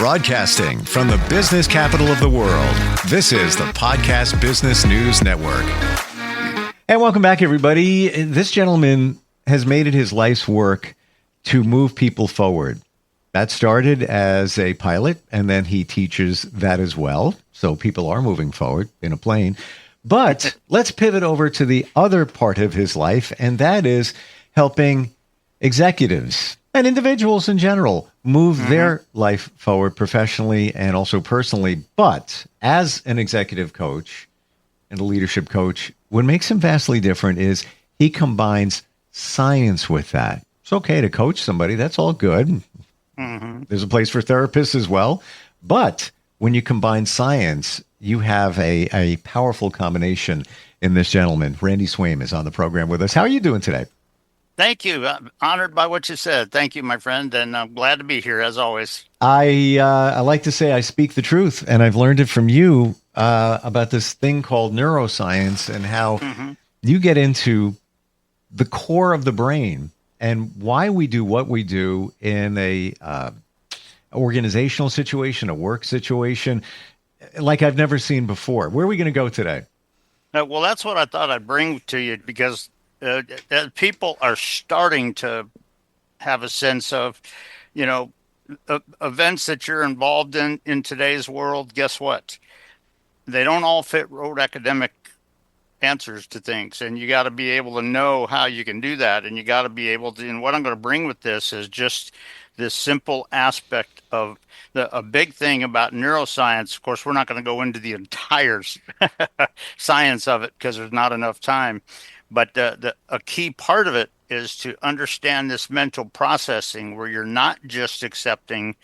Broadcasting from the business capital of the world, this is the Podcast Business News Network. And welcome back, everybody. This gentleman has made it his life's work to move people forward. That started as a pilot, and then he teaches that as well. So people are moving forward in a plane. But let's pivot over to the other part of his life, and that is helping executives and individuals in general move their life forward professionally and also personally. But as an executive coach and a leadership coach, what makes him vastly different is he combines science with that. It's okay to coach somebody. That's all good. There's a place for therapists as well. But when you combine science, you have a powerful combination in this gentleman. Randy Swaim is on the program with us. How are you doing today? Thank you. I'm honored by what you said. Thank you, my friend, and I'm glad to be here as always. I like to say I speak the truth, and I've learned it from you about this thing called neuroscience and how you get into the core of the brain and why we do what we do in a organizational situation, a work situation, like I've never seen before. Where are we going to go today? Well, that's what I thought I'd bring to you because people are starting to have a sense of, events that you're involved in today's world. Guess what? They don't all fit rote academic answers to things, and you got to be able to know how you can do that, and you got to be able to. And what I'm going to bring with this is just this simple aspect of a big thing about neuroscience. Of course, we're not going to go into the entire science of it because there's not enough time. But a key part of it is to understand this mental processing where you're not just accepting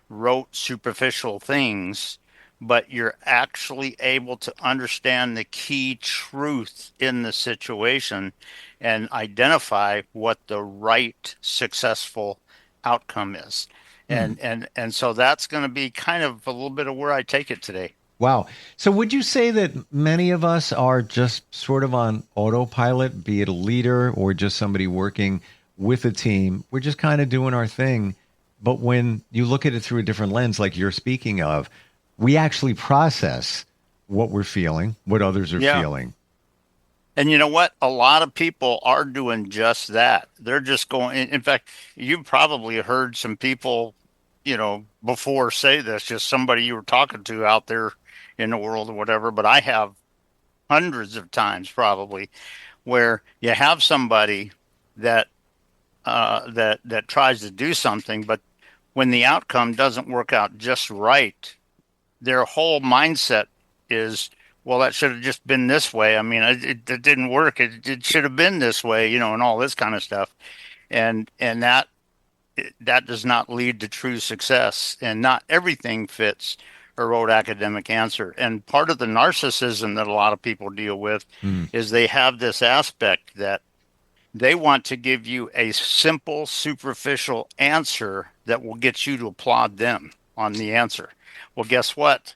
rote, superficial things, but you're actually able to understand the key truth in the situation and identify what the right successful outcome is. And so that's going to be kind of a little bit of where I take it today. Wow. So would you say that many of us are just sort of on autopilot, be it a leader or just somebody working with a team? We're just kind of doing our thing. But when you look at it through a different lens, like you're speaking of, we actually process what we're feeling, what others are feeling. And you know what? A lot of people are doing just that. They're just going. In fact, you probably heard some people, before say this, just somebody you were talking to out there in the world or whatever, but I have hundreds of times probably where you have somebody that that tries to do something, but when the outcome doesn't work out just right, their whole mindset is, well, that should have just been this way. I mean, it didn't work. It should have been this way, and all this kind of stuff, and that does not lead to true success, and not everything fits a rote academic answer. And part of the narcissism that a lot of people deal with is they have this aspect that they want to give you a simple, superficial answer that will get you to applaud them on the answer. Well, guess what?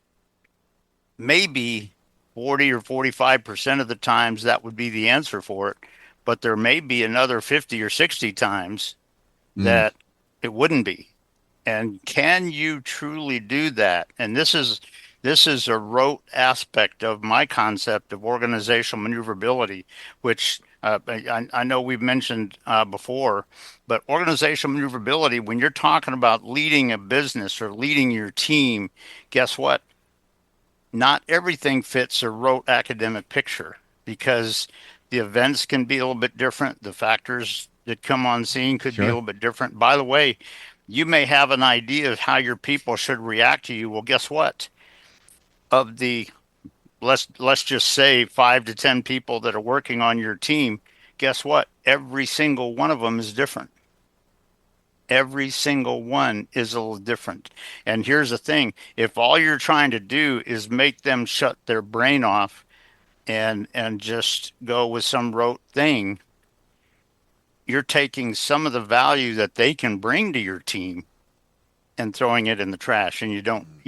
Maybe 40 or 45% of the times that would be the answer for it, but there may be another 50 or 60 times that it wouldn't be. And can you truly do that? And this is a rote aspect of my concept of organizational maneuverability, which I know we've mentioned before, but organizational maneuverability, when you're talking about leading a business or leading your team, guess what? Not everything fits a rote academic picture because the events can be a little bit different. The factors that come on scene could be a little bit different. By the way, you may have an idea of how your people should react to you. Well, guess what? Of the, let's just say 5 to 10 people that are working on your team, guess what? Every single one of them is different. Every single one is a little different. And here's the thing. If all you're trying to do is make them shut their brain off and just go with some rote thing, you're taking some of the value that they can bring to your team and throwing it in the trash. And you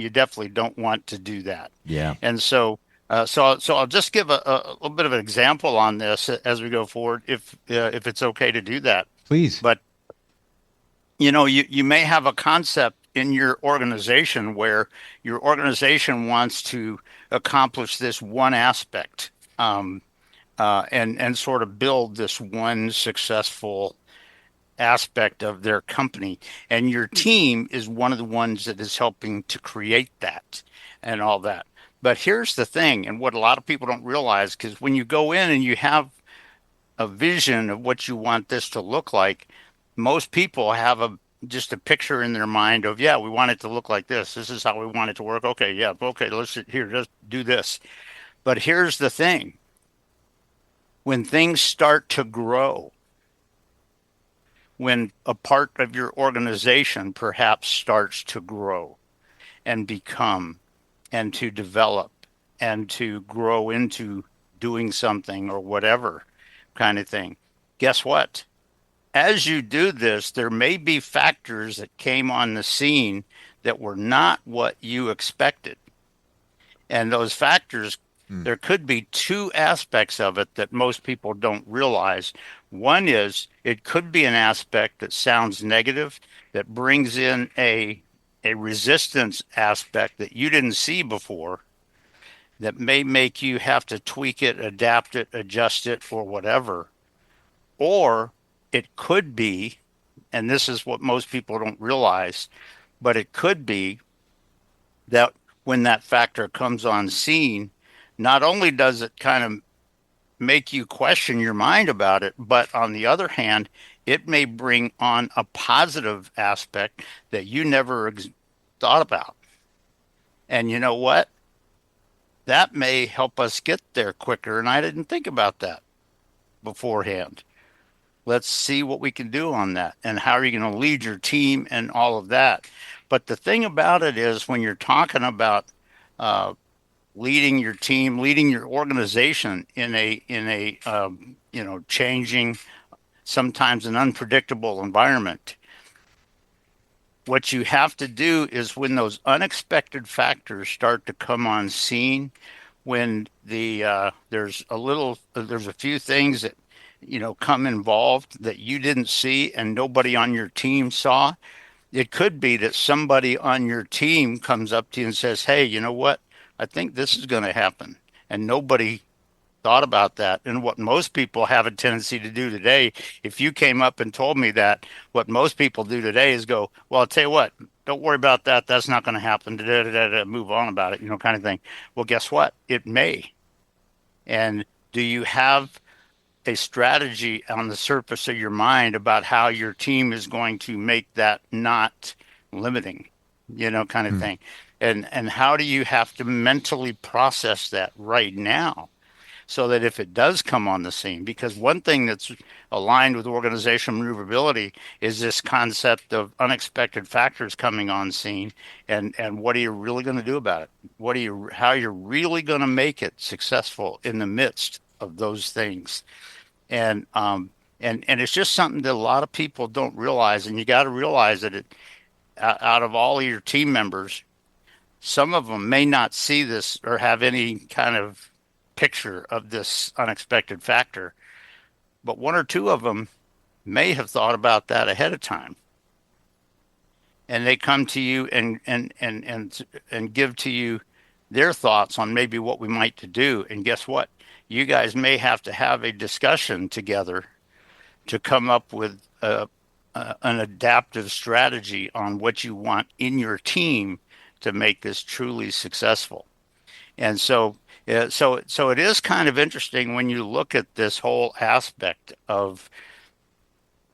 definitely don't want to do that. Yeah. And so I'll just give a little bit of an example on this as we go forward, if it's okay to do that. Please. But you may have a concept in your organization where your organization wants to accomplish this one aspect, and sort of build this one successful aspect of their company, and your team is one of the ones that is helping to create that and all that. But here's the thing, and what a lot of people don't realize, because when you go in and you have a vision of what you want this to look like, most people have a just a picture in their mind of, yeah, we want it to look like this. This is how we want it to work. Okay, yeah, okay, let's here, just do this. But here's the thing. When things start to grow, when a part of your organization perhaps starts to grow and become and to develop and to grow into doing something or whatever kind of thing, guess what? As you do this, there may be factors that came on the scene that were not what you expected. And those factors, there could be two aspects of it that most people don't realize. One is it could be an aspect that sounds negative, that brings in a resistance aspect that you didn't see before, that may make you have to tweak it, adapt it, adjust it, or whatever. Or it could be, and this is what most people don't realize, but it could be that when that factor comes on scene, not only does it kind of make you question your mind about it, but on the other hand, it may bring on a positive aspect that you never thought about. And you know what? That may help us get there quicker. And I didn't think about that beforehand. Let's see what we can do on that, and how are you going to lead your team and all of that. But the thing about it is, when you're talking about leading your team, leading your organization in a changing, sometimes an unpredictable environment, what you have to do is, when those unexpected factors start to come on scene, when there's a few things that come involved that you didn't see and nobody on your team saw. It could be that somebody on your team comes up to you and says, hey, you know what? I think this is going to happen. And nobody thought about that. And what most people have a tendency to do today, if you came up and told me that, what most people do today is go, well, I'll tell you what, don't worry about that. That's not going to happen. Move on about it, kind of thing. Well, guess what? It may. And do you have a strategy on the surface of your mind about how your team is going to make that not limiting, kind of thing? And how do you have to mentally process that right now, so that if it does come on the scene? Because one thing that's aligned with organizational maneuverability is this concept of unexpected factors coming on scene, and what are you really going to do about it? How you're really going to make it successful in the midst of those things. And it's just something that a lot of people don't realize. And you got to realize that out of all of your team members, some of them may not see this or have any kind of picture of this unexpected factor, but one or two of them may have thought about that ahead of time. And they come to you and give to you their thoughts on maybe what we might to do. And guess what? You guys may have to have a discussion together to come up with an adaptive strategy on what you want in your team to make this truly successful. And so it is kind of interesting when you look at this whole aspect of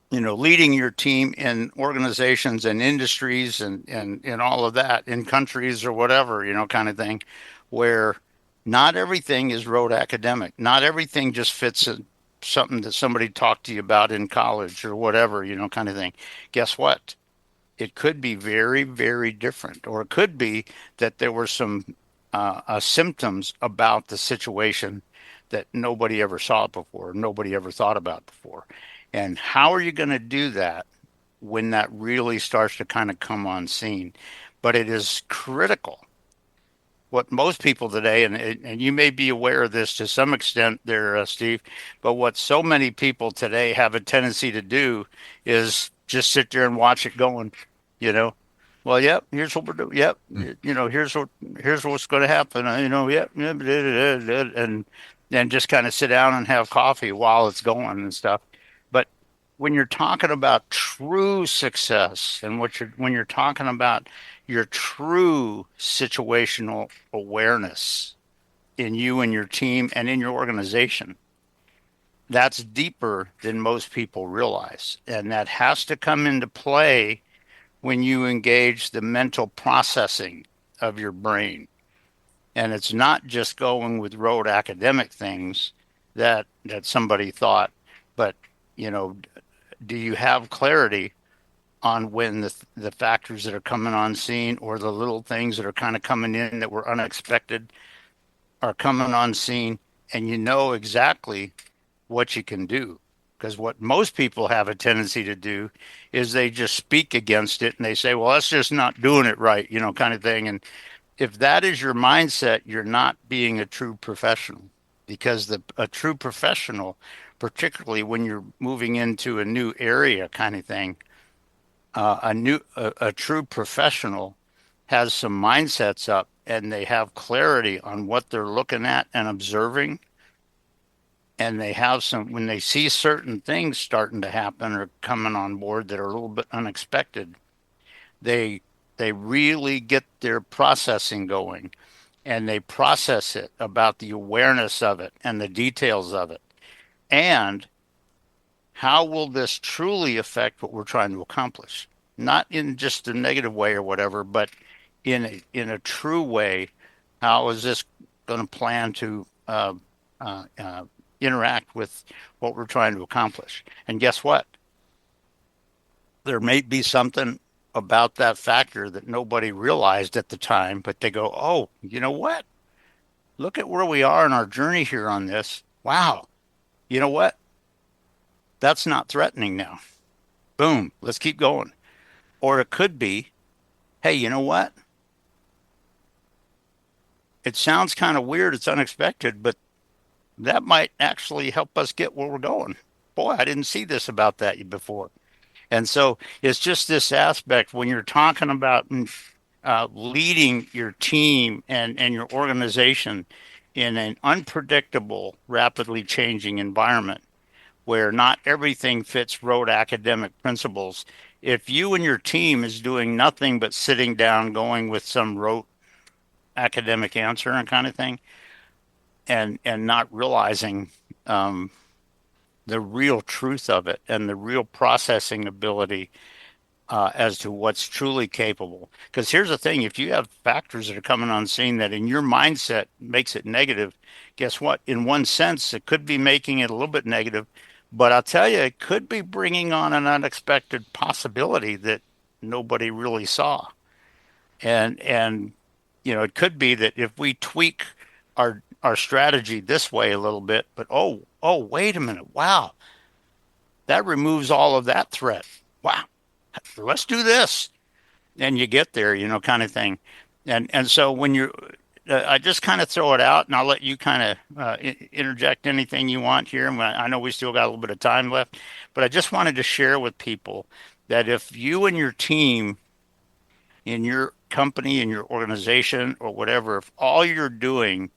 leading your team in organizations and industries and all of that, in countries or whatever, kind of thing, where not everything is rote academic. Not everything just fits in something that somebody talked to you about in college or whatever, kind of thing. Guess what? It could be very, very different. Or it could be that there were some symptoms about the situation that nobody ever saw before, nobody ever thought about before. And how are you going to do that when that really starts to kind of come on scene? But it is critical. What most people today, and you may be aware of this to some extent there, Steve, but what so many people today have a tendency to do is just sit there and watch it going, Well, yep. Here's what we're doing. Yep. Here's what's going to happen. Yep. Yep, and just kind of sit down and have coffee while it's going and stuff. But when you're talking about true success and when you're talking about your true situational awareness in you and your team and in your organization, that's deeper than most people realize, and that has to come into play when you engage the mental processing of your brain. And it's not just going with rote academic things that somebody thought, but you know, do you have clarity on when the factors that are coming on scene or the little things that are kind of coming in that were unexpected are coming on scene, and you know exactly what you can do? Because what most people have a tendency to do is they just speak against it and they say, well, that's just not doing it right, kind of thing. And if that is your mindset, you're not being a true professional, because a true professional, particularly when you're moving into a new area kind of thing, a true professional has some mindsets up and they have clarity on what they're looking at and observing, and they have some, when they see certain things starting to happen or coming on board that are a little bit unexpected, they they really get their processing going, and they process it about the awareness of it and the details of it, and how will this truly affect what we're trying to accomplish, not in just a negative way or whatever, but in a true way. How is this going to plan to interact with what we're trying to accomplish? And guess what? There may be something about that factor that nobody realized at the time, but they go, oh, you know what? Look at where we are in our journey here on this. Wow. You know what? That's not threatening now. Boom. Let's keep going. Or it could be, hey, you know what? It sounds kind of weird. It's unexpected, but that might actually help us get where we're going. Boy, I didn't see this about that before. And so it's just this aspect when you're talking about leading your team and your organization in an unpredictable, rapidly changing environment where not everything fits rote academic principles. If you and your team is doing nothing but sitting down, going with some rote academic answer and kind of thing, and not realizing the real truth of it and the real processing ability as to what's truly capable. Because here's the thing, if you have factors that are coming on scene that in your mindset makes it negative, guess what? In one sense, it could be making it a little bit negative, but I'll tell you, it could be bringing on an unexpected possibility that nobody really saw. And it could be that if we tweak our strategy this way a little bit, but oh, wait a minute, wow, that removes all of that threat. Wow, let's do this, and you get there, kind of thing. And so when you're, I just kind of throw it out, and I'll let you kind of interject anything you want here. I know we still got a little bit of time left, but I just wanted to share with people that if you and your team in your company, in your organization, or whatever, if all you're doing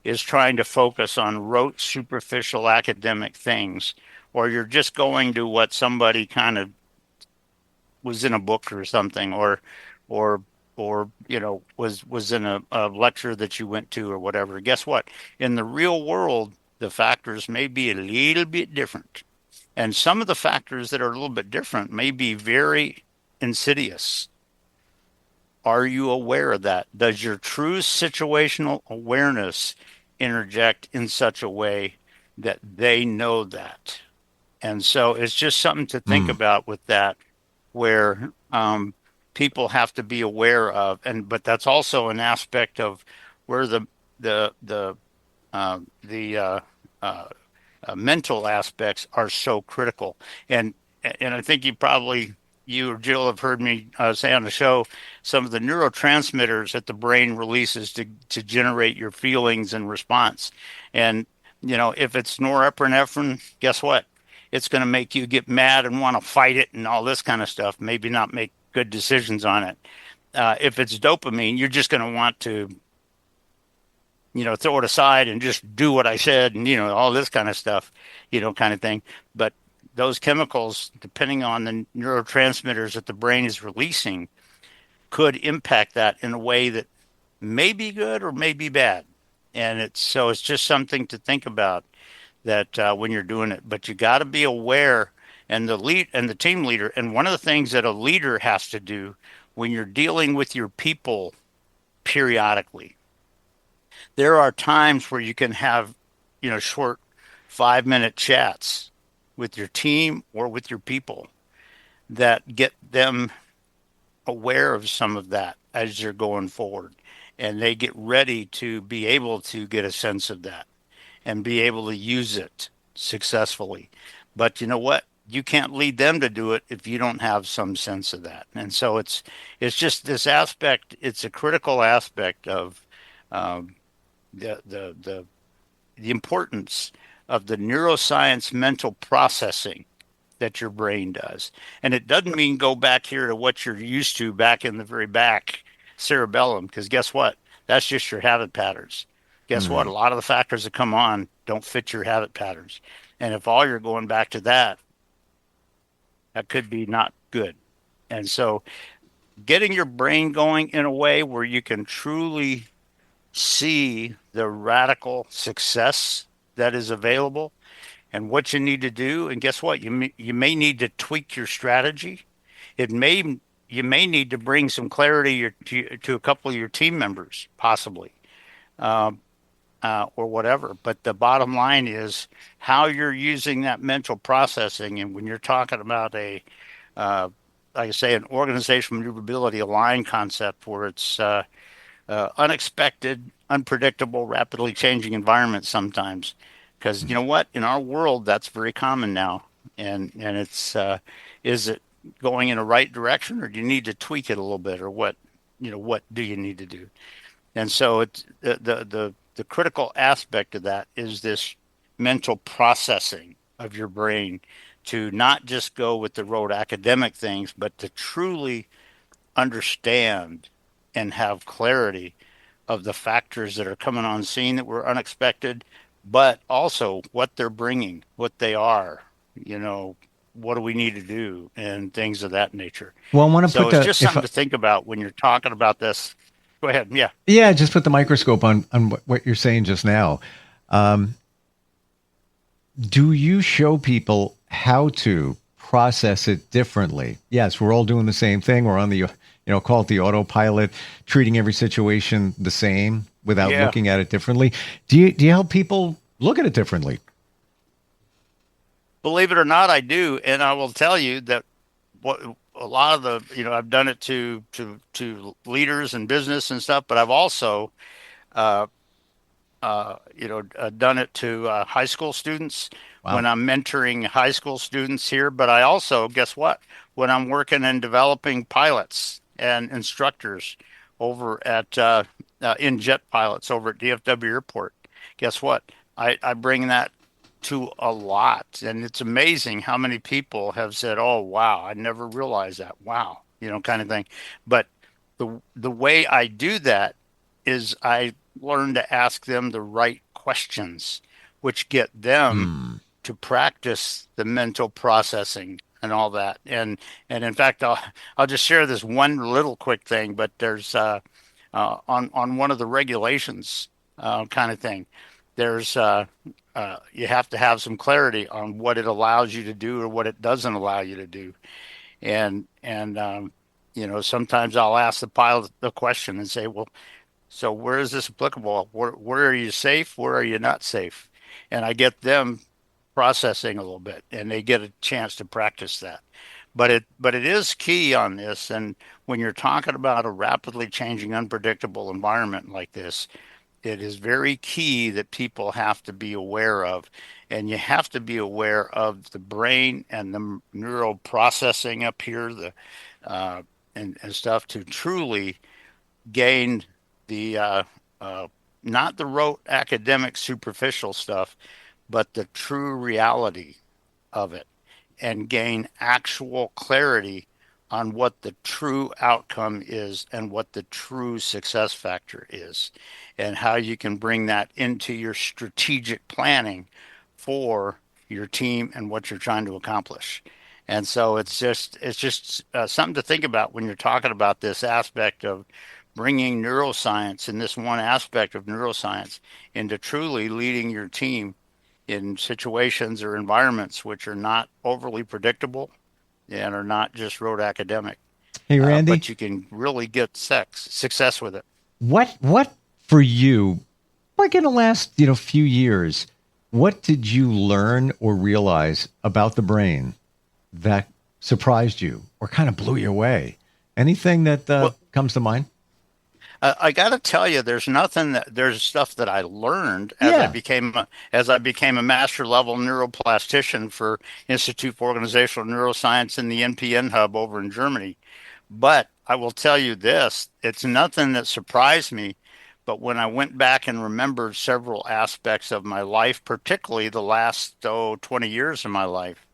is trying to focus on rote, superficial academic things, or you're just going to what somebody kind of was in a book or something, or was in a lecture that you went to or whatever. Guess what? In the real world, the factors may be a little bit different, and some of the factors that are a little bit different may be very insidious. Are you aware of that? Does your true situational awareness interject in such a way that they know that? And so it's just something to think about with that, where people have to be aware of, but that's also an aspect of where the mental aspects are so critical. And I think you or Jill have heard me say on the show some of the neurotransmitters that the brain releases to generate your feelings and response. And if it's norepinephrine, guess what? It's going to make you get mad and want to fight it and all this kind of stuff. Maybe not make good decisions on it. if it's dopamine, you're just going to want to, throw it aside and just do what I said and, all this kind of stuff, kind of thing. But those chemicals, depending on the neurotransmitters that the brain is releasing, could impact that in a way that may be good or may be bad. And it's just something to think about that when you're doing it. But you got to be aware, and the team leader. And one of the things that a leader has to do when you're dealing with your people periodically, there are times where you can have, short 5-minute chats with your team or with your people that get them aware of some of that as you're going forward. And they get ready to be able to get a sense of that and be able to use it successfully. But you know what? You can't lead them to do it if you don't have some sense of that. And so it's just this aspect. It's a critical aspect of um, the importance of the neuroscience mental processing that your brain does. And it doesn't mean go back here to what you're used to back in the very back cerebellum, because guess what? That's just your habit patterns. Guess what? A lot of the factors that come on don't fit your habit patterns. And if all you're going back to that, that could be not good. And so getting your brain going in a way where you can truly see the radical success that is available and what you need to do. And guess what? You may need to tweak your strategy. You may need to bring some clarity to a couple of your team members, possibly, um, or whatever. But the bottom line is how you're using that mental processing. And when you're talking about uh, like I say, an organizational maneuverability aligned concept where it's unexpected, unpredictable, rapidly changing environments sometimes. Because you know what, in our world, that's very common now, and it's is it going in the right direction, or do you need to tweak it a little bit, or what do you need to do? And so it's the critical aspect of that is this mental processing of your brain to not just go with the rote academic things, but to truly understand and have clarity of the factors that are coming on scene that were unexpected, but also what they're bringing, what they are, what do we need to do, and things of that nature. Well, I want to So put it's the just something to think about when you're talking about this. Go ahead. Yeah. yeah, just put the microscope on what you're saying just now. Um, do you show people how to process it differently? Yes, we're all doing the same thing. We're on the call it the autopilot, treating every situation the same without Yeah. looking at it differently. Do you help people look at it differently? Believe it or not, I do. And I will tell you that what a lot of I've done it to leaders and business and stuff, but I've also, uh, done it to high school students when Wow. I'm mentoring high school students here. But I also, guess what? When I'm working and developing pilots and instructors over at in jet pilots over at DFW Airport, guess what? I bring that to a lot, and it's amazing how many people have said, "Oh, wow, I never realized that." Wow, kind of thing. But the way I do that is I learn to ask them the right questions, which get them to practice the mental processing and all that. And in fact, I'll just share this one little quick thing. But there's on one of the regulations kind of thing. There's you have to have some clarity on what it allows you to do or what it doesn't allow you to do. And sometimes I'll ask the pilot the question and say, well, so where is this applicable? Where are you safe? Where are you not safe? And I get them processing a little bit, and they get a chance to practice that. But it is key on this. And when you're talking about a rapidly changing, unpredictable environment like this, it is very key that people have to be aware of. And you have to be aware of the brain and the neural processing up here, uh, and stuff to truly gain the uh, not the rote academic superficial stuff, but the true reality of it, and gain actual clarity on what the true outcome is and what the true success factor is, and how you can bring that into your strategic planning for your team and what you're trying to accomplish. And so it's just something to think about when you're talking about this aspect of bringing neuroscience and this one aspect of neuroscience into truly leading your team in situations or environments which are not overly predictable and are not just rote academic, Hey, Randy, but you can really get success with it. what for you, like in the last, few years, what did you learn or realize about the brain that surprised you or kind of blew you away? Anything that Well, comes to mind? I got to tell you, there's stuff that I learned Yeah. as I became a master level neuroplastician for Institute for Organizational Neuroscience in the NPN hub over in Germany. But I will tell you this, it's nothing that surprised me. But when I went back and remembered several aspects of my life, particularly the last 20 years of my life,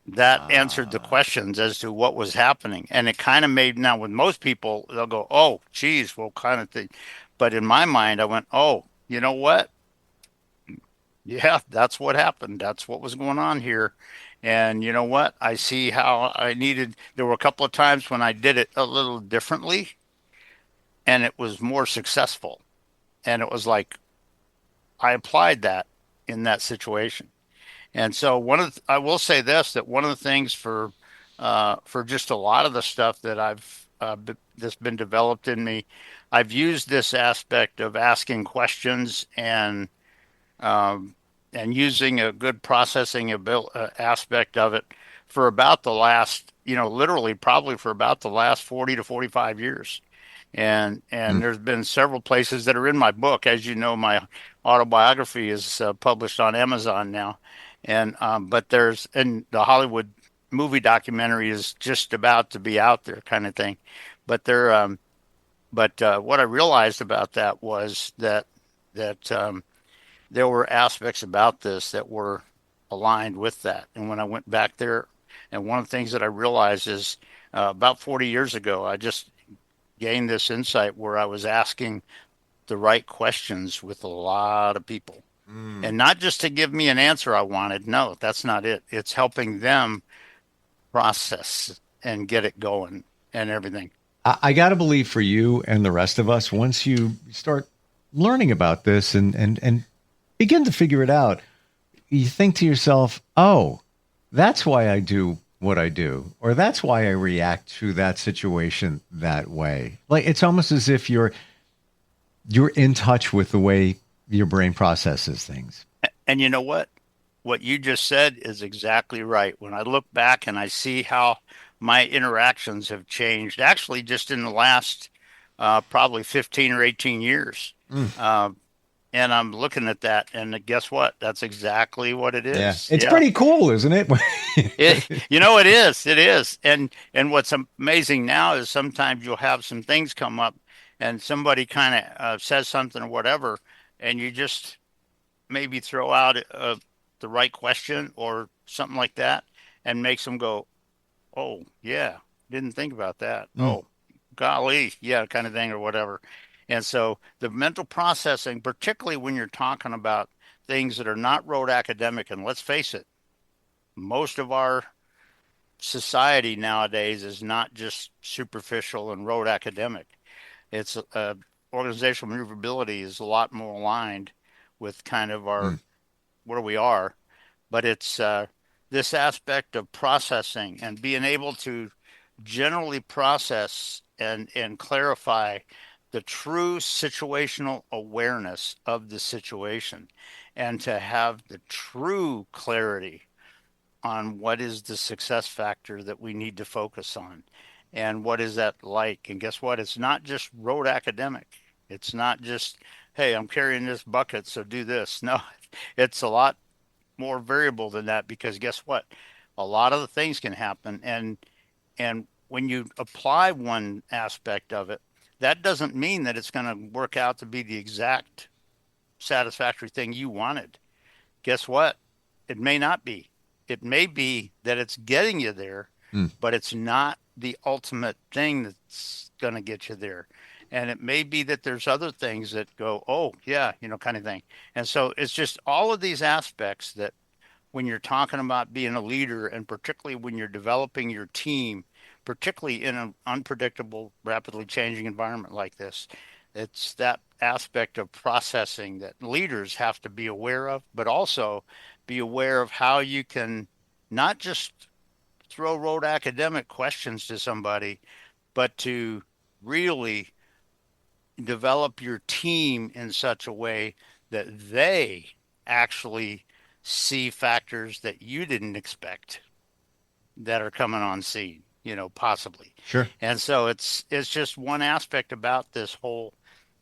that answered the questions as to what was happening. And it kind of made, now with most people, they'll go, oh, geez, well, kind of thing. But in my mind, I went, oh, you know what? Yeah, that's what happened. That's what was going on here. And you know what? I see how there were a couple of times when I did it a little differently and it was more successful. And it was like I applied that in that situation. And so I will say this, that one of the things for just a lot of the stuff that that's been developed in me, I've used this aspect of asking questions um, and using a good aspect of it for about the last, literally probably for about the last 40 to 45 years. And Mm. there's been several places that are in my book. As you know, my autobiography is published on Amazon now, and but there's and the Hollywood movie documentary is just about to be out there, kind of thing. But what I realized about that was that there were aspects about this that were aligned with that. And when I went back there, and one of the things that I realized is about 40 years ago, I just gained this insight where I was asking the right questions with a lot of people. And not just to give me an answer I wanted. No, that's not it. It's helping them process and get it going and everything. I got to believe for you and the rest of us, once you start learning about this and begin to figure it out, you think to yourself, oh, that's why I do what I do, or that's why I react to that situation that way. Like it's almost as if you're in touch with the way your brain processes things. And you know what? What you just said is exactly right. When I look back and I see how my interactions have changed, actually, just in the last probably 15 or 18 years. Mm. Uh, and I'm looking at that, and guess what? That's exactly what it Yeah. is. It's Yeah. pretty cool, isn't it? It is. It is. And what's amazing now is sometimes you'll have some things come up, and somebody kind of says something or whatever, and you just maybe throw out the right question or something like that, and makes them go, "Oh, yeah, didn't think about that. Mm. Oh, golly, yeah," kind of thing or whatever. And so the mental processing, particularly when you're talking about things that are not rote academic, and let's face it, most of our society nowadays is not just superficial and rote academic. It's organizational maneuverability is a lot more aligned with kind of our Mm. where we are, but it's this aspect of processing and being able to generally process and clarify the true situational awareness of the situation, and to have the true clarity on what is the success factor that we need to focus on and what is that like. And guess what? It's not just rote academic. It's not just, hey, I'm carrying this bucket, so do this. No, it's a lot more variable than that, because guess what? A lot of the things can happen. And when you apply one aspect of it, that doesn't mean that it's going to work out to be the exact satisfactory thing you wanted. Guess what? It may not be. It may be that it's getting you there, but it's not the ultimate thing that's going to get you there. And it may be that there's other things that go, oh, yeah, kind of thing. And so it's just all of these aspects that when you're talking about being a leader, and particularly when you're developing your team, particularly in an unpredictable, rapidly changing environment like this, it's that aspect of processing that leaders have to be aware of, but also be aware of how you can not just throw road academic questions to somebody, but to really develop your team in such a way that they actually see factors that you didn't expect that are coming on scene, possibly. Sure. And so it's just one aspect about this whole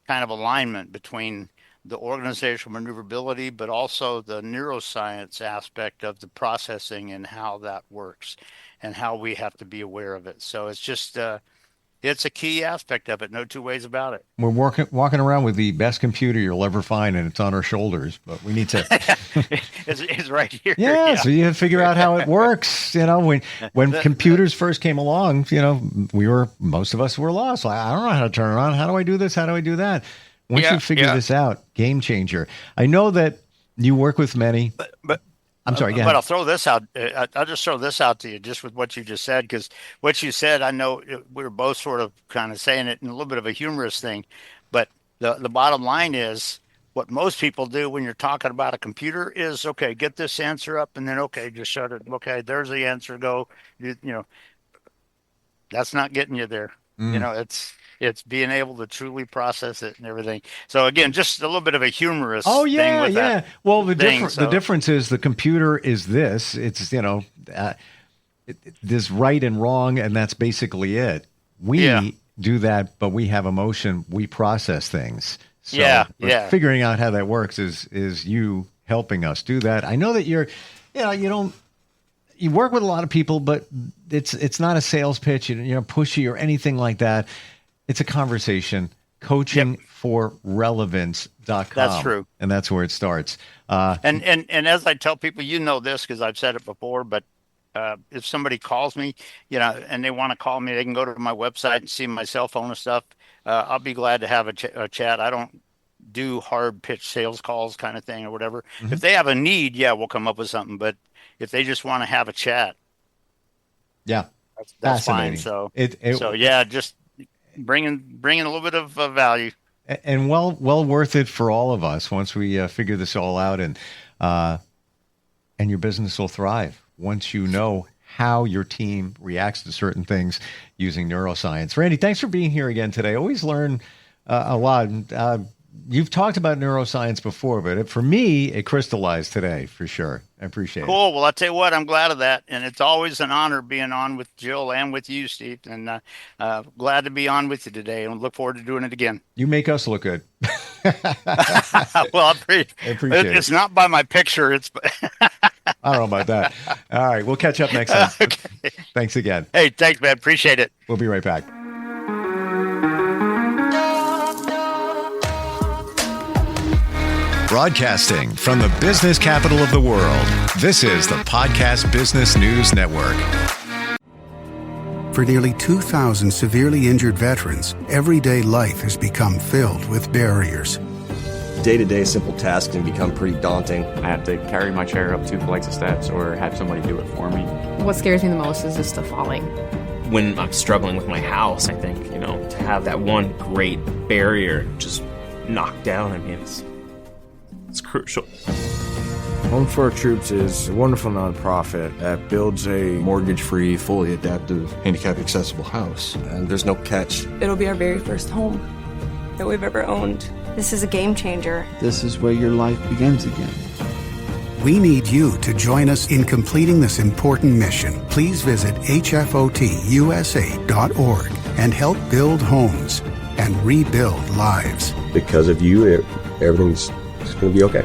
kind of alignment between the organizational maneuverability, but also the neuroscience aspect of the processing and how that works and how we have to be aware of it. So it's just, it's a key aspect of it. No two ways about it. We're walking around with the best computer you'll ever find, and it's on our shoulders, but we need to. it's right here. Yeah, so you have to figure out how it works. When computers first came along, most of us were lost. Like, I don't know how to turn it on. How do I do this? How do I do that? Once you figure this out, game changer. I know that you work with many. But I'm sorry, but I'll throw this out. I'll just throw this out to you just with what you just said, because what you said, I know we were both sort of kind of saying it in a little bit of a humorous thing, but the bottom line is what most people do when you're talking about a computer is, okay, get this answer up, and then, okay, just shut it. Okay, there's the answer. Go, that's not getting you there. It's being able to truly process it and everything. So again, just a little bit of a humorous thing with that. Well, the difference is the computer is this. It's there's right and wrong, and that's basically it. We do that, but we have emotion. We process things. So figuring out how that works is you helping us do that. I know that you work with a lot of people, but it's not a sales pitch, pushy or anything like that. It's a conversation. Coaching for relevance.com. That's true. And that's where it starts. And as I tell people, this because I've said it before, but if somebody calls me, and they want to call me, they can go to my website and see my cell phone and stuff. I'll be glad to have a chat. I don't do hard pitch sales calls kind of thing or whatever. Mm-hmm. If they have a need, we'll come up with something. But if they just want to have a chat, that's fine. So, just bringing a little bit of value, and well worth it for all of us once we figure this all out, and your business will thrive once you know how your team reacts to certain things using neuroscience. Randy, thanks for being here again today. Always learn a lot. You've talked about neuroscience before, but for me, it crystallized today for sure. I appreciate it. Cool. Well, I'll tell you what, I'm glad of that. And it's always an honor being on with Jill and with you, Steve. And glad to be on with you today, and look forward to doing it again. You make us look good. Well, I appreciate it. It's not by my picture. It's I don't know about that. All right. We'll catch up next time. Okay. Thanks again. Hey, thanks, man. Appreciate it. We'll be right back. Broadcasting from the business capital of the world, this is the Podcast Business News Network. For nearly 2,000 severely injured veterans, everyday life has become filled with barriers. Day-to-day simple tasks can become pretty daunting. I have to carry my chair up 2 flights of steps or have somebody do it for me. What scares me the most is just the falling. When I'm struggling with my house, I think, to have that one great barrier just knocked down, it's crucial. Home for Our Troops is a wonderful nonprofit that builds a mortgage-free, fully adaptive, handicap-accessible house. And there's no catch. It'll be our very first home that we've ever owned. This is a game changer. This is where your life begins again. We need you to join us in completing this important mission. Please visit hfotusa.org and help build homes and rebuild lives. Because of you, everything's going to be okay.